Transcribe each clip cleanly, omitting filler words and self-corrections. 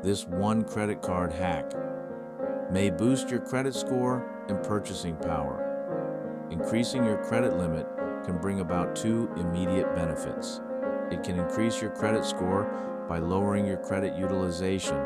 This one credit card hack may boost your credit score and purchasing power. Increasing your credit limit can bring about two immediate benefits. It can increase your credit score by lowering your credit utilization,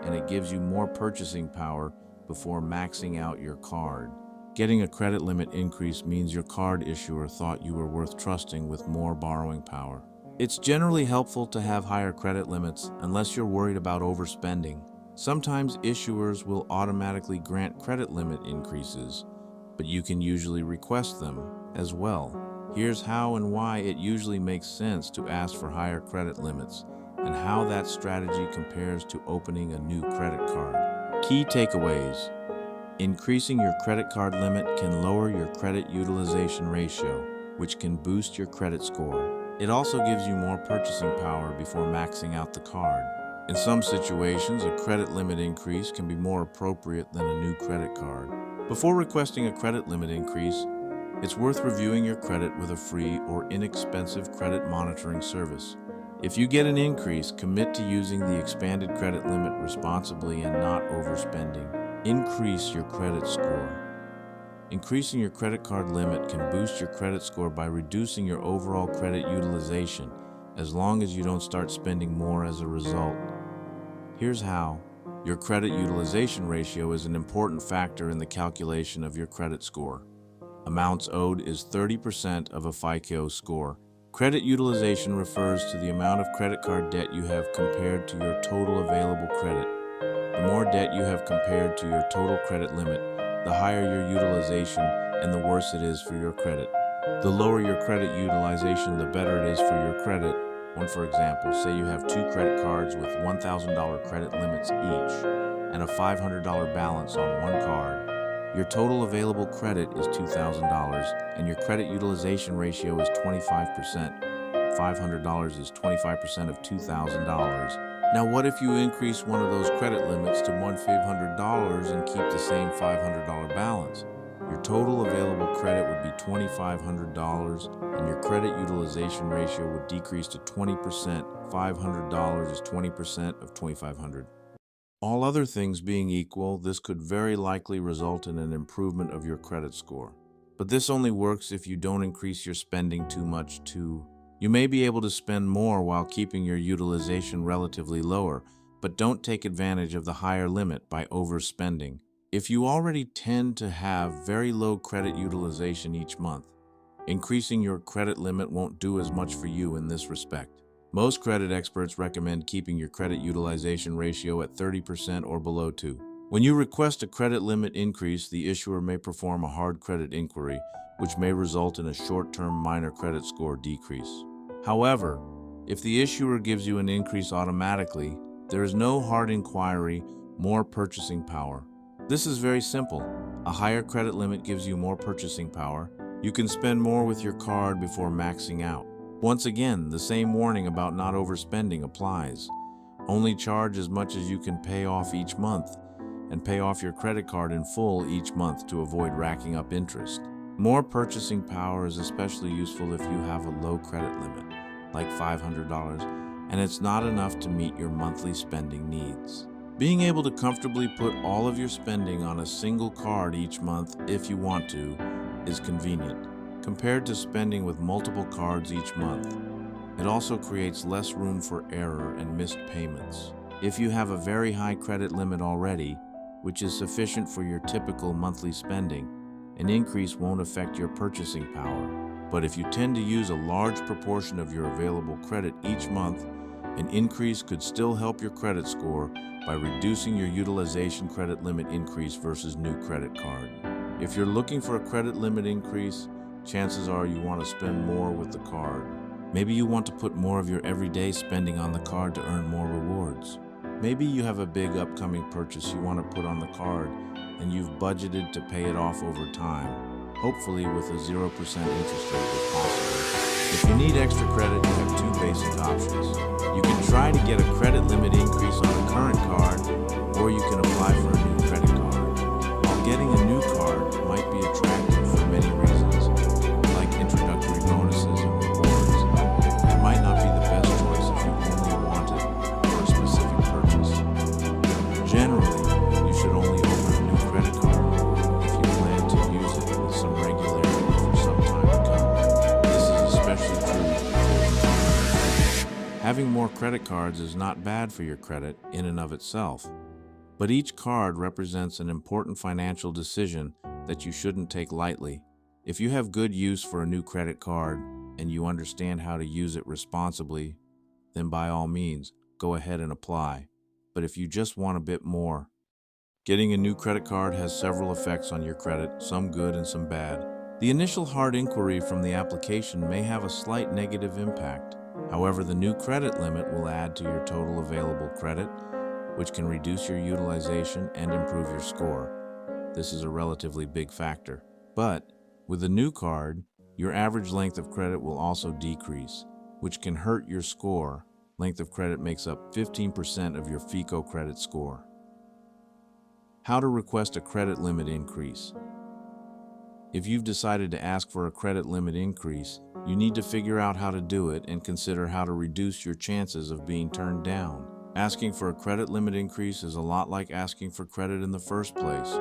and it gives you more purchasing power before maxing out your card. Getting a credit limit increase means your card issuer thought you were worth trusting with more borrowing power. It's generally helpful to have higher credit limits unless you're worried about overspending. Sometimes issuers will automatically grant credit limit increases, but you can usually request them as well. Here's how and why it usually makes sense to ask for higher credit limits and how that strategy compares to opening a new credit card. Key takeaways. Increasing your credit card limit can lower your credit utilization ratio, which can boost your credit score. It also gives you more purchasing power before maxing out the card. In some situations, a credit limit increase can be more appropriate than a new credit card. Before requesting a credit limit increase, it's worth reviewing your credit with a free or inexpensive credit monitoring service. If you get an increase, commit to using the expanded credit limit responsibly and not overspending. Increase your credit score. Increasing your credit card limit can boost your credit score by reducing your overall credit utilization, as long as you don't start spending more as a result. Here's how. Your credit utilization ratio is an important factor in the calculation of your credit score. Amounts owed is 30% of a FICO score. Credit utilization refers to the amount of credit card debt you have compared to your total available credit. The more debt you have compared to your total credit limit, the higher your utilization and the worse it is for your credit. The lower your credit utilization, the better it is for your credit. For example, say you have two credit cards with $1,000 credit limits each and a $500 balance on one card. Your total available credit is $2,000 and your credit utilization ratio is 25%. $500 is 25% of $2,000. Now what if you increase one of those credit limits to $1,500 and keep the same $500 balance? Your total available credit would be $2,500 and your credit utilization ratio would decrease to 20%. $500 is 20% of $2,500. All other things being equal, this could very likely result in an improvement of your credit score. But this only works if you don't increase your spending too much too. You may be able to spend more while keeping your utilization relatively lower, but don't take advantage of the higher limit by overspending. If you already tend to have very low credit utilization each month, increasing your credit limit won't do as much for you in this respect. Most credit experts recommend keeping your credit utilization ratio at 30% or below 2. When you request a credit limit increase, the issuer may perform a hard credit inquiry, which may result in a short-term minor credit score decrease. However, if the issuer gives you an increase automatically, there is no hard inquiry, more purchasing power. This is very simple. A higher credit limit gives you more purchasing power. You can spend more with your card before maxing out. Once again, the same warning about not overspending applies. Only charge as much as you can pay off each month, and pay off your credit card in full each month to avoid racking up interest. More purchasing power is especially useful if you have a low credit limit, like $500, and it's not enough to meet your monthly spending needs. Being able to comfortably put all of your spending on a single card each month, if you want to, is convenient, compared to spending with multiple cards each month. It also creates less room for error and missed payments. If you have a very high credit limit already, which is sufficient for your typical monthly spending, an increase won't affect your purchasing power. But if you tend to use a large proportion of your available credit each month, an increase could still help your credit score by reducing your utilization credit limit increase versus new credit card. If you're looking for a credit limit increase, chances are you want to spend more with the card. Maybe you want to put more of your everyday spending on the card to earn more rewards. Maybe you have a big upcoming purchase you want to put on the card and you've budgeted to pay it off over time, hopefully with a 0% interest rate if possible. If you need extra credit, you have two basic options. You can try to get a credit limit increase on the current card, or you can apply for a new credit card. While getting a new card might be attractive for many reasons, like introductory bonuses and rewards, it might not be the best choice if you only want it for a specific purchase. Having more credit cards is not bad for your credit in and of itself, but each card represents an important financial decision that you shouldn't take lightly. If you have good use for a new credit card and you understand how to use it responsibly, then by all means, go ahead and apply. But if you just want a bit more, getting a new credit card has several effects on your credit, some good and some bad. The initial hard inquiry from the application may have a slight negative impact. However, the new credit limit will add to your total available credit, which can reduce your utilization and improve your score. This is a relatively big factor. But with a new card, your average length of credit will also decrease, which can hurt your score. Length of credit makes up 15% of your FICO credit score. How to request a credit limit increase. If you've decided to ask for a credit limit increase, you need to figure out how to do it and consider how to reduce your chances of being turned down. Asking for a credit limit increase is a lot like asking for credit in the first place,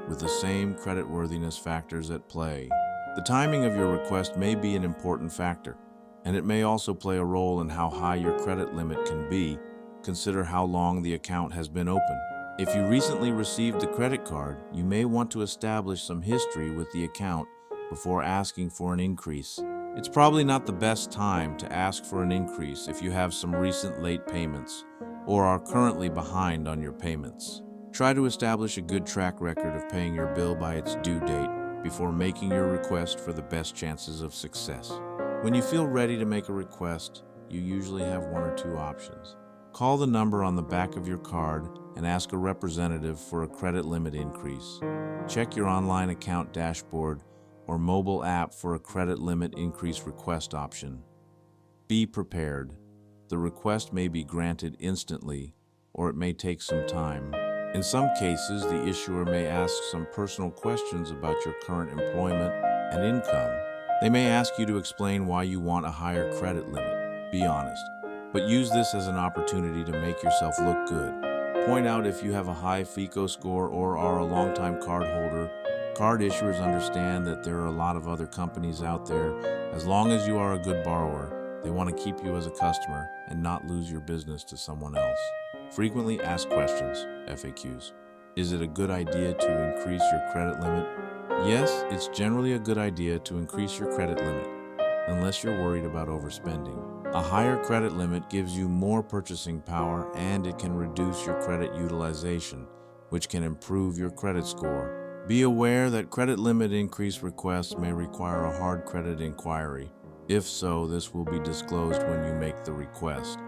with the same creditworthiness factors at play. The timing of your request may be an important factor, and it may also play a role in how high your credit limit can be. Consider how long the account has been open. If you recently received the credit card, you may want to establish some history with the account before asking for an increase. It's probably not the best time to ask for an increase if you have some recent late payments or are currently behind on your payments. Try to establish a good track record of paying your bill by its due date before making your request for the best chances of success. When you feel ready to make a request, you usually have one or two options. Call the number on the back of your card and ask a representative for a credit limit increase. Check your online account dashboard or mobile app for a credit limit increase request option. Be prepared. The request may be granted instantly, or it may take some time. In some cases, the issuer may ask some personal questions about your current employment and income. They may ask you to explain why you want a higher credit limit. Be honest, but use this as an opportunity to make yourself look good. Point out if you have a high FICO score or are a longtime card holder. Card issuers understand that there are a lot of other companies out there. As long as you are a good borrower, they want to keep you as a customer and not lose your business to someone else. Frequently asked questions, FAQs. Is it a good idea to increase your credit limit? Yes, it's generally a good idea to increase your credit limit, unless you're worried about overspending. A higher credit limit gives you more purchasing power and it can reduce your credit utilization, which can improve your credit score. Be aware that credit limit increase requests may require a hard credit inquiry. If so, this will be disclosed when you make the request.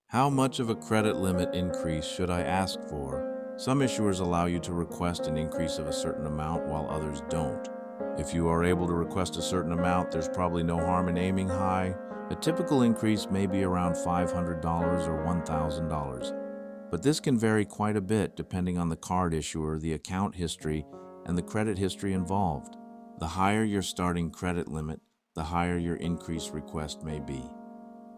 How much of a credit limit increase should I ask for? Some issuers allow you to request an increase of a certain amount while others don't. If you are able to request a certain amount, there's probably no harm in aiming high. A typical increase may be around $500 or $1,000, but this can vary quite a bit depending on the card issuer, the account history, and the credit history involved. The higher your starting credit limit, the higher your increase request may be.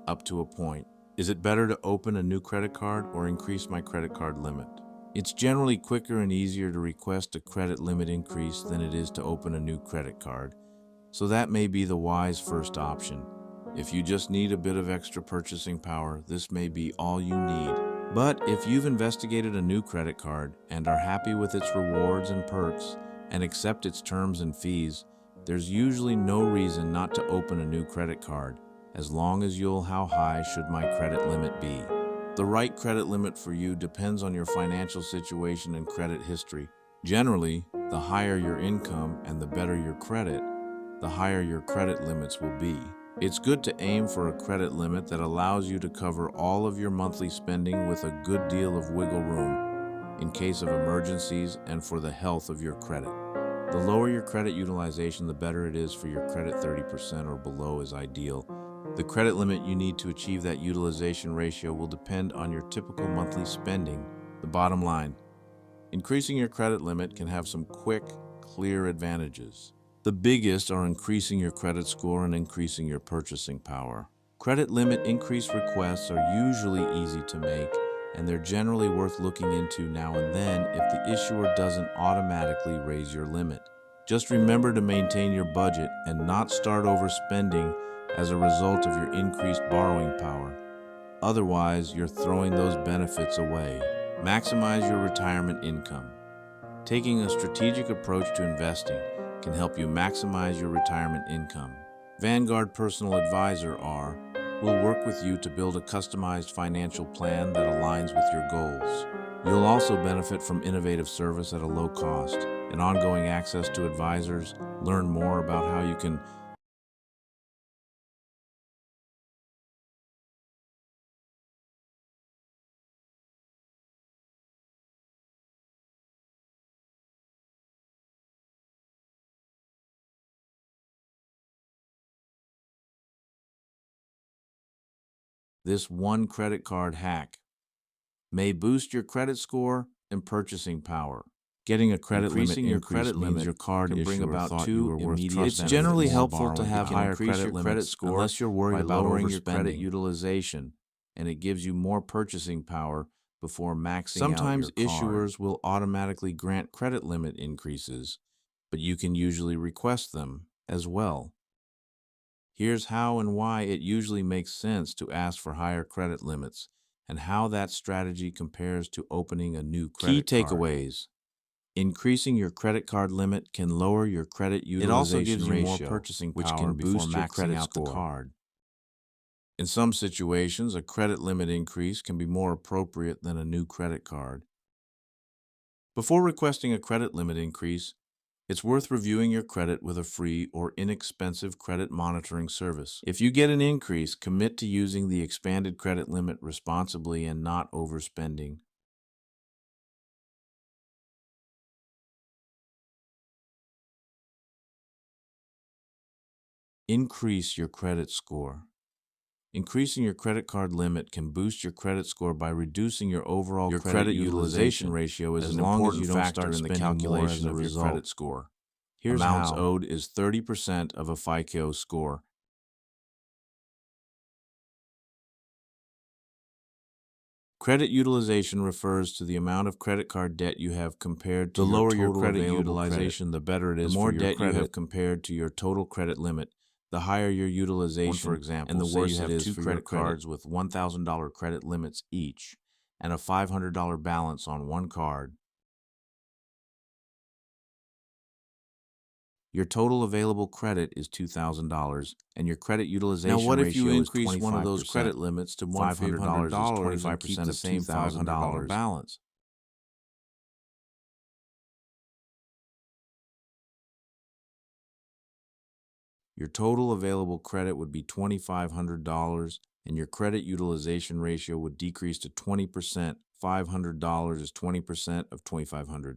Up to a point. Is it better to open a new credit card or increase my credit card limit? It's generally quicker and easier to request a credit limit increase than it is to open a new credit card, so that may be the wise first option. If you just need a bit of extra purchasing power, this may be all you need. But if you've investigated a new credit card and are happy with its rewards and perks and accept its terms and fees, there's usually no reason not to open a new credit card, as long as how high should my credit limit be. The right credit limit for you depends on your financial situation and credit history. Generally, the higher your income and the better your credit, the higher your credit limits will be. It's good to aim for a credit limit that allows you to cover all of your monthly spending with a good deal of wiggle room in case of emergencies and for the health of your credit. The lower your credit utilization, the better it is for your credit. 30% or below is ideal. The credit limit you need to achieve that utilization ratio will depend on your typical monthly spending. The bottom line, increasing your credit limit can have some quick, clear advantages. The biggest are increasing your credit score and increasing your purchasing power. Credit limit increase requests are usually easy to make, and they're generally worth looking into now and then if the issuer doesn't automatically raise your limit. Just remember to maintain your budget and not start overspending as a result of your increased borrowing power. Otherwise, you're throwing those benefits away. Maximize your retirement income. Taking a strategic approach to investing can help you maximize your retirement income. Vanguard Personal Advisor R will work with you to build a customized financial plan that aligns with your goals. You'll also benefit from innovative service at a low cost and ongoing access to advisors. Learn more about how you can this one credit card hack may boost your credit score and purchasing power. Getting a credit limit increase means your card can bring about two immediate benefits. It's generally helpful to have higher credit score unless you're worried about lowering your credit utilization, and it gives you more purchasing power before maxing out your card. Sometimes issuers will automatically grant credit limit increases, but you can usually request them as well. Here's how and why it usually makes sense to ask for higher credit limits and how that strategy compares to opening a new credit card. Key takeaways. Increasing your credit card limit can lower your credit utilization ratio, more purchasing power, which can boost your credit score. The card. In some situations, a credit limit increase can be more appropriate than a new credit card. Before requesting a credit limit increase, it's worth reviewing your credit with a free or inexpensive credit monitoring service. If you get an increase, commit to using the expanded credit limit responsibly and not overspending. Increase your credit score. Increasing your credit card limit can boost your credit score by reducing your overall credit utilization ratio as long as you don't start in the calculation of your credit score. Here's amounts owed is 30% of a FICO score. Credit utilization refers to the amount of credit card debt you have compared to your total credit utilization. The better it is for your credit. The more debt you have compared to your total credit limit, the higher your utilization, for example, and the worse it is for credit cards with $1,000 credit limits each and a $500 balance on one card. Your total available credit is $2,000, and your credit utilization ratio is 25%. Now, what if you increase one of those credit limits to $500 is 25% of the same $1,000 balance? Your total available credit would be $2,500, and your credit utilization ratio would decrease to 20%. $500 is 20% of $2,500.